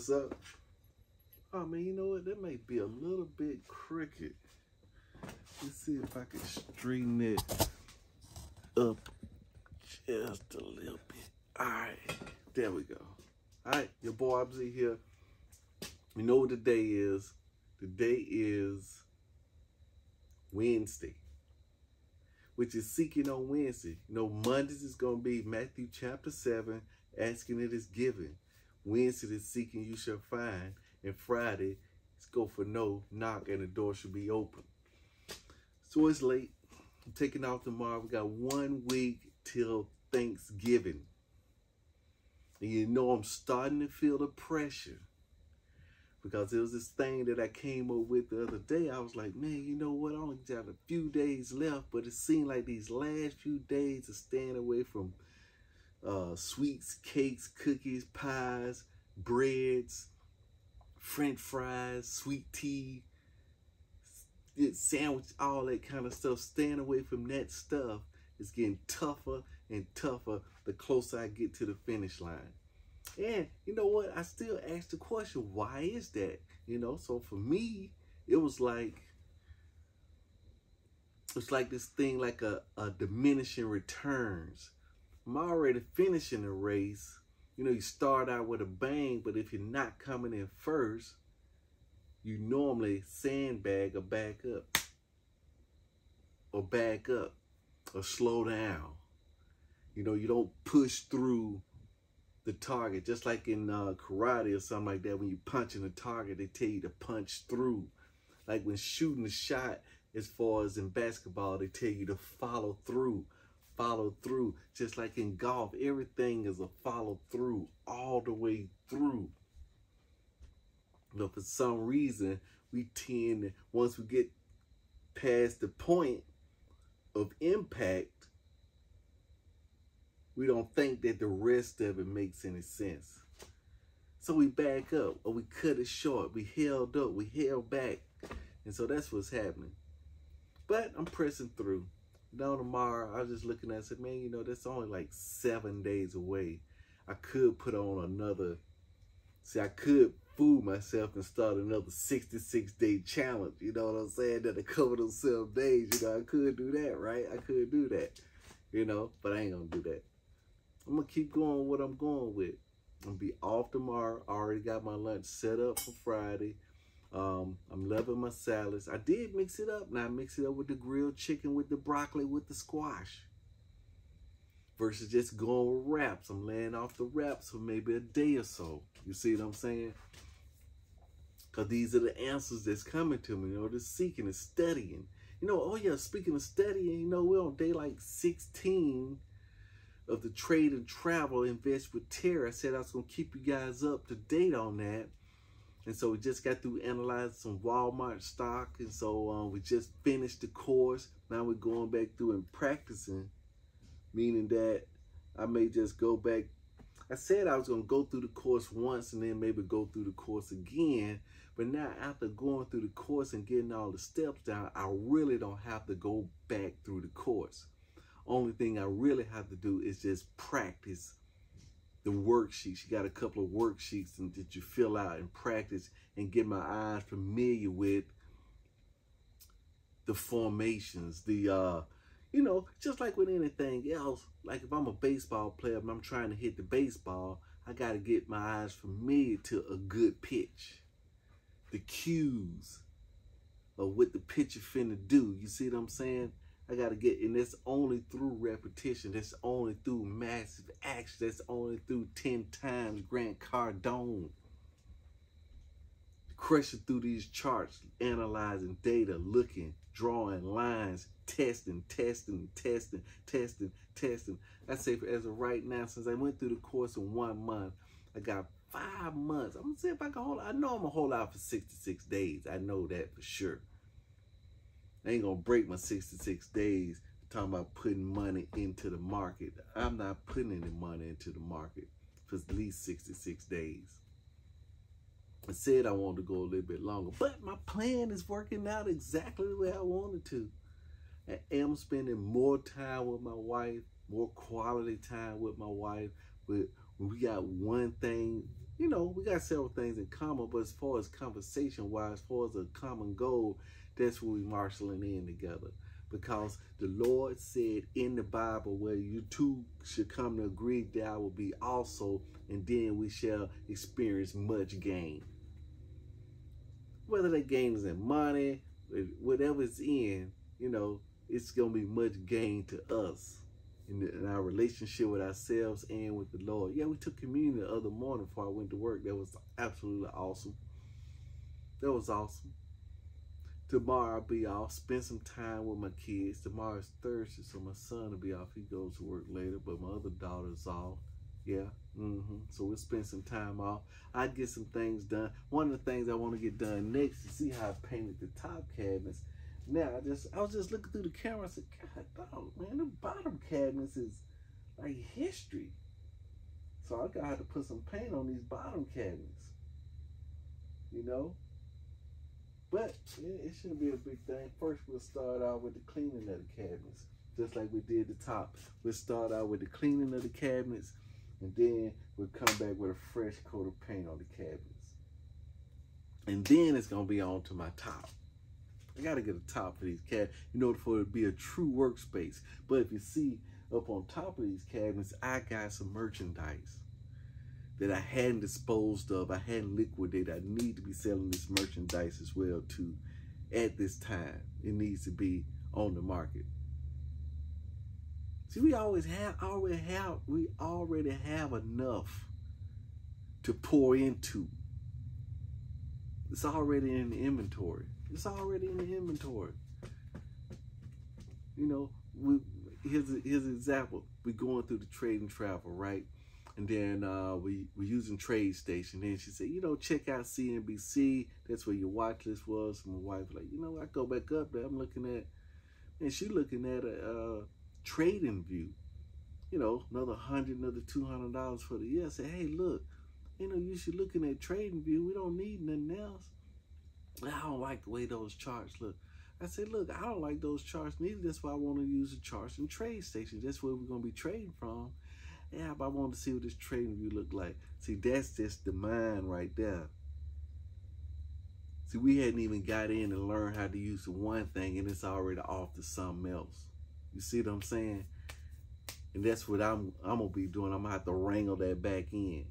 What's up? Oh man, you know what? That might be a little bit crooked. Let's see if I can straighten it up just a little bit. Alright, there we go. Alright, your boy Abzy here. You know what the day is? The day is Wednesday, which is Seeking on Wednesday. You know, Mondays is going to be Matthew chapter 7, asking it is given. Wednesday is seeking you shall find. And Friday is go for no, knock, and the door should be open. So it's late. I'm taking off tomorrow. We got 1 week till Thanksgiving. And you know I'm starting to feel the pressure. Because there was this thing that I came up with the other day. I was like, man, you know what? I only got a few days left. But it seemed like these last few days of staying away from sweets, cakes, cookies, pies, breads, French fries, sweet tea, sandwich, all that kind of stuff. Staying away from that stuff is getting tougher and tougher the closer I get to the finish line. And you know what? I still ask the question, why is that? You know, so for me, it was like, it's like this thing like a diminishing returns. I'm already finishing the race. You know, you start out with a bang, but if you're not coming in first, you normally sandbag or back up. Or back up. Or slow down. You know, you don't push through the target. Just like in karate or something like that, when you're punching a target, they tell you to punch through. Like when shooting a shot, as far as in basketball, they tell you to follow through. Follow through. Just like in golf, everything is a follow through all the way through. But for some reason, we tend to, once we get past the point of impact, we don't think that the rest of it makes any sense. So we back up, or we cut it short. We held up, we held back. And so that's what's happening. But I'm pressing through. Now tomorrow, I was just looking at it and said, man, you know, that's only like 7 days away. I could put on another, I could fool myself and start another 66-day challenge. You know what I'm saying? That to cover those 7 days, you know, I could do that, right? I could do that, you know, but I ain't going to do that. I'm going to keep going with what I'm going with. I'm going to be off tomorrow. I already got my lunch set up for Friday. I'm loving my salads. I did mix it up. Now I mix it up with the grilled chicken, with the broccoli, with the squash. Versus just going with wraps. I'm laying off the wraps for maybe a day or so. You see what I'm saying? Because these are the answers that's coming to me. You know, the seeking and studying. You know, oh yeah, speaking of studying, you know, we're on day like 16 of the Trade and Travel Invest with Terra. I said I was going to keep you guys up to date on that. And so we just got through analyzing some Walmart stock. And so we just finished the course. Now we're going back through and practicing. Meaning that I may just go back. I said I was going to go through the course once and then maybe go through the course again. But now after going through the course and getting all the steps down, I really don't have to go back through the course. Only thing I really have to do is just practice the worksheets. You got a couple of worksheets that you fill out and practice and get my eyes familiar with the formations, the, you know, just like with anything else, like if I'm a baseball player and I'm trying to hit the baseball, I got to get my eyes familiar to a good pitch, the cues of what the pitcher finna do. You see what I'm saying? I got to get, and that's only through repetition. That's only through massive action. That's only through 10 times Grant Cardone. Crushing through these charts, analyzing data, looking, drawing lines, testing. I say as of right now, since I went through the course in 1 month, I got 5 months. I'm going to see if I can hold out. I know I'm going to hold out for 66 days. I know that for sure. I ain't gonna break my 66 days talking about putting money into the market. I'm not putting any money into the market for at least 66 days. I said I wanted to go a little bit longer, but my plan is working out exactly the way I wanted to. I am spending more time with my wife, more quality time with my wife. We're we got one thing, you know, we got several things in common, but as far as conversation-wise, as far as a common goal, that's where we marshaling in together. Because the Lord said in the Bible, where you two should come to agree, that I will be also, and then we shall experience much gain. Whether that gain is in money, whatever it's in, you know, it's going to be much gain to us in our relationship with ourselves and with the Lord. Yeah, we took communion the other morning before I went to work. That was absolutely awesome. That was awesome. Tomorrow I'll be off, spend some time with my kids. Tomorrow is Thursday, so my son will be off. He goes to work later, but my other daughter's off. Yeah, so we'll spend some time off. I get some things done. One of the things I want to get done next is see how I painted the top cabinets. Now, I was just looking through the camera and said, God, dog, man, the bottom cabinets is like history. So I got to put some paint on these bottom cabinets, you know? But it shouldn't be a big thing. First, we'll start out with the cleaning of the cabinets, just like we did the top. We'll start out with the cleaning of the cabinets, and then we'll come back with a fresh coat of paint on the cabinets. And then it's going to be on to my top. I got to get a top for these cabinets in order for it to be a true workspace. But if you see up on top of these cabinets, I got some merchandise that I hadn't disposed of, I hadn't liquidated. I need to be selling this merchandise as well too. At this time, it needs to be on the market. See, we already have enough to pour into. It's already in the inventory. It's already in the inventory. You know, here's an example. We're going through the trade and travel, right? And then we're using Trade Station. Then she said, you know, check out CNBC. That's where your watch list was. And my wife was like, you know, I go back up there. I'm looking at, and she looking at a trading view. You know, another $100, another $200 for the year. I said, hey, look, you know, you should looking at trading view. We don't need nothing else. I don't like the way those charts look. I said, look, I don't like those charts neither. That's why I want to use the charts and Trade Station. That's where we're going to be trading from. Yeah, but I wanted to see what this trading view looked like. See, that's just the mind right there. See, we hadn't even got in and learned how to use the one thing, and it's already off to something else. You see what I'm saying? And that's what I'm gonna be doing. I'm gonna have to wrangle that back in,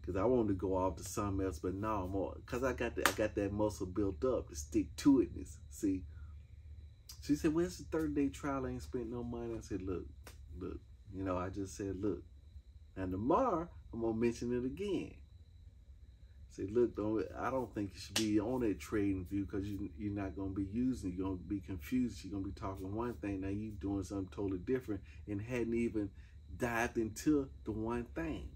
cause I wanted to go off to something else, but no, more cause I got that muscle built up to stick to itness. See, she said, "Well, it's a 30-day trial. I ain't spent no money." I said, "Look. You know, I just said, look, and tomorrow I'm gonna mention it again. Say, look, I don't think you should be on that trading view because you're not gonna be using it. You're gonna be confused. You're gonna be talking one thing, now you doing something totally different and hadn't even dived into the one thing.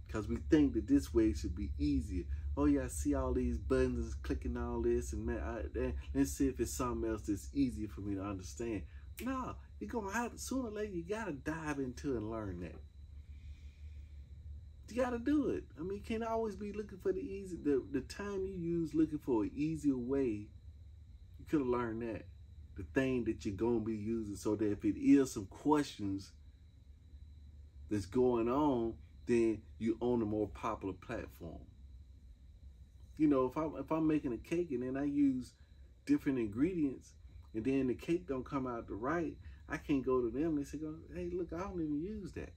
Because we think that this way should be easier. Oh yeah, I see all these buttons, clicking all this, and man, let's see if it's something else that's easier for me to understand. No, you're gonna have to, sooner or later, you gotta dive into and learn that. You gotta do it. I mean, you can't always be looking for the easy, the time you use looking for an easier way, you could have learned that. The thing that you're gonna be using, so that if it is some questions that's going on, then you own a more popular platform. You know, if I'm making a cake and then I use different ingredients, and then the cake don't come out right, I can't go to them. They say, hey, look, I don't even use that.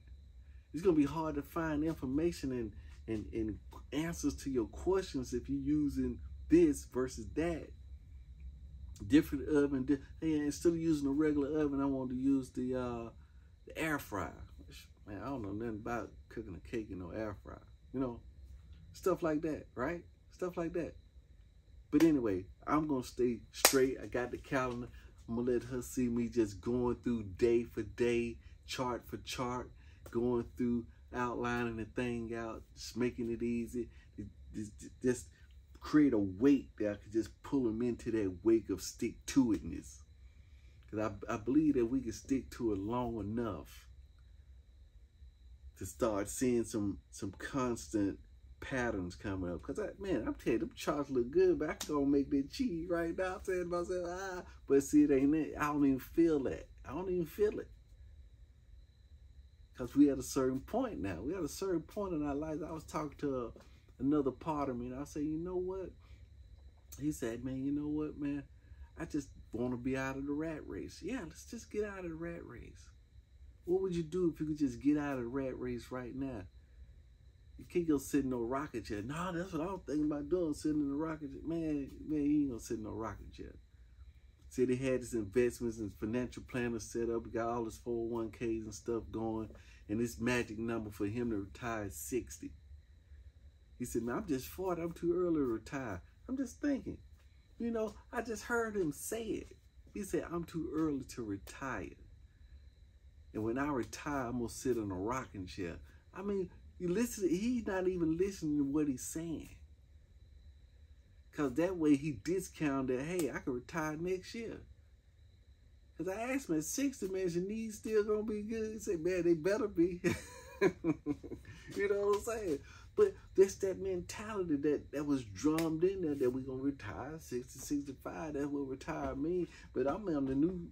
It's going to be hard to find information and answers to your questions if you're using this versus that. Different oven. Hey, instead of using a regular oven, I want to use the air fryer. Man, I don't know nothing about cooking a cake in no air fryer. You know, stuff like that, right? Stuff like that. But anyway, I'm going to stay straight. I got the calendar. I'm going to let her see me just going through day for day, chart for chart, going through, outlining the thing out, just making it easy. Just create a weight that I could just pull them into that wake of stick-to-itness. Because I believe that we can stick to it long enough to start seeing some constant patterns coming up. Because, man, I'm telling you, them charts look good, but I can go make that cheese right now. I'm saying to myself, but see, it ain't it. I don't even feel that. I don't even feel it. Because we at a certain point now. We at a certain point in our lives. I was talking to another part of me, and I said, you know what? He said, man, you know what, man? I just want to be out of the rat race. Yeah, let's just get out of the rat race. What would you do if you could just get out of the rat race right now? You can't go sit in no rocket chair. No, that's what I was thinking about doing, sitting in a rocket chair. Man, you ain't gonna sit in no rocket chair. See, they had his investments and financial planners set up. He got all his 401ks and stuff going. And this magic number for him to retire is 60. He said, man, I'm just 40. I'm too early to retire. I'm just thinking, you know, I just heard him say it. He said, I'm too early to retire. And when I retire, I'm going to sit in a rocking chair. I mean, you listen, he's not even listening to what he's saying. Because that way he discounted, hey, I can retire next year. Because I asked him at 60, man, is your knees still going to be good? He said, man, they better be. You know what I'm saying? But that's that mentality that was drummed in there that we're going to retire 60, 65. That's what retire means. But I'm on the new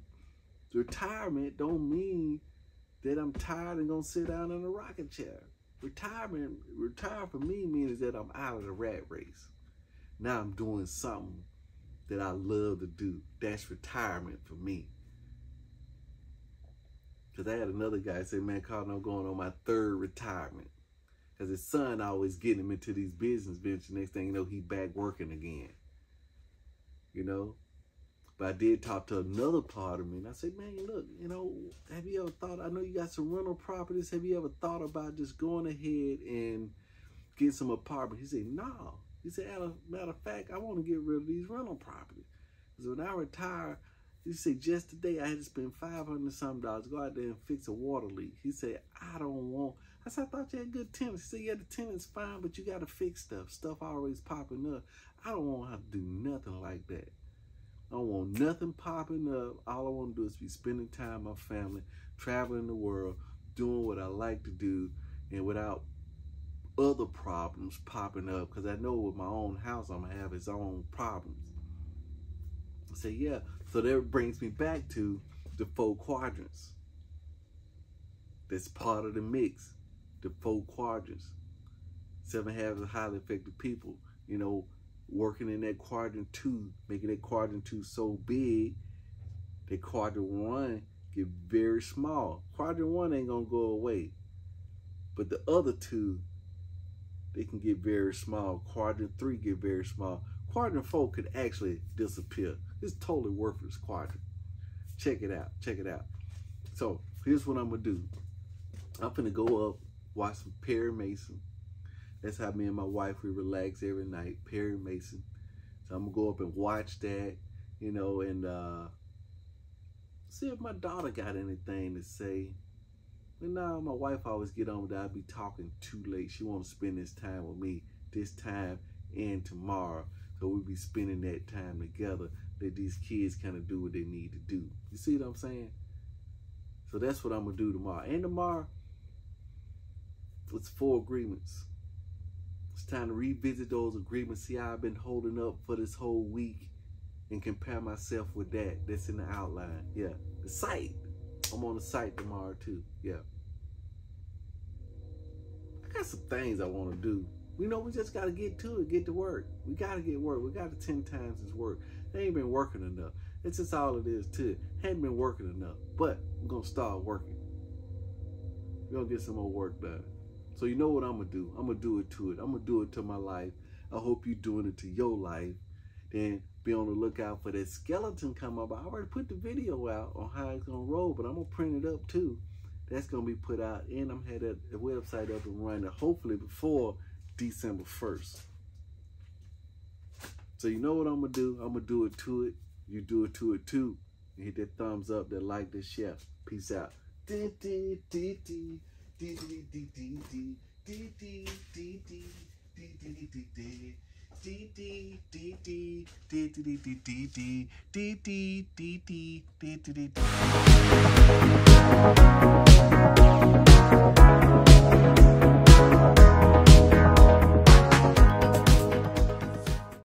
retirement don't mean that I'm tired and going to sit down in a rocking chair. Retire for me means that I'm out of the rat race. Now I'm doing something that I love to do. That's retirement for me. Because I had another guy say, man, Carlton, I'm going on my 3rd retirement. Because his son always getting him into these business ventures. Next thing you know, he back working again. You know? But I did talk to another part of me. And I said, man, look, you know, have you ever thought, I know you got some rental properties. Have you ever thought about just going ahead and getting some apartment? He said, no. He said, matter of fact, I want to get rid of these rental properties. Because when I retire, he said, just today I had to spend $500-something to go out there and fix a water leak. He said, I don't want. I said, I thought you had good tenants. He said, yeah, the tenant's fine, but you got to fix stuff. Stuff always popping up. I don't want to have to do nothing like that. I don't want nothing popping up. All I want to do is be spending time with my family, traveling the world, doing what I like to do, and without other problems popping up, because I know with my own house I'm gonna have its own problems. I say, yeah. So that brings me back to the 4 quadrants. That's part of the mix. The 4 quadrants. 7 habits of highly effective people. You know, working in that quadrant 2, making that quadrant 2 so big that quadrant 1 get very small. Quadrant 1 ain't gonna go away, but the other 2, they can get very small. Quadrant 3 get very small. Quadrant 4 could actually disappear. It's totally worthless quadrant. Check it out. Check it out. So here's what I'm gonna do. I'm gonna go up, watch some Perry Mason. That's how me and my wife, we relax every night. Perry Mason. So I'm gonna go up and watch that, you know, and see if my daughter got anything to say. But now my wife always get on that I be talking too late. She want to spend this time with me, this time and tomorrow. So we be spending that time together. Let these kids kind of do what they need to do. You see what I'm saying? So that's what I'm gonna do tomorrow. And tomorrow, it's 4 agreements. It's time to revisit those agreements, see how I've been holding up for this whole week, and compare myself with that. That's in the outline. Yeah, the site. I'm on the site tomorrow too. Yeah. I got some things I want to do. You know, we just got to get to it, get to work. We got to get work. We got to 10 times this work. They ain't been working enough. It's just all it is too. Hadn't been working enough, but I'm going to start working. We're going to get some more work done. So you know what I'm going to do? I'm going to do it to it. I'm going to do it to my life. I hope you're doing it to your life. Then be on the lookout for that skeleton come up. I already put the video out on how it's going to roll, but I'm going to print it up too. That's going to be put out, and I'm had the website up and running, hopefully before December 1st. So you know what I'm going to do? I'm going to do it to it. You do it to it too. You hit that thumbs up, that like, that share. Peace out.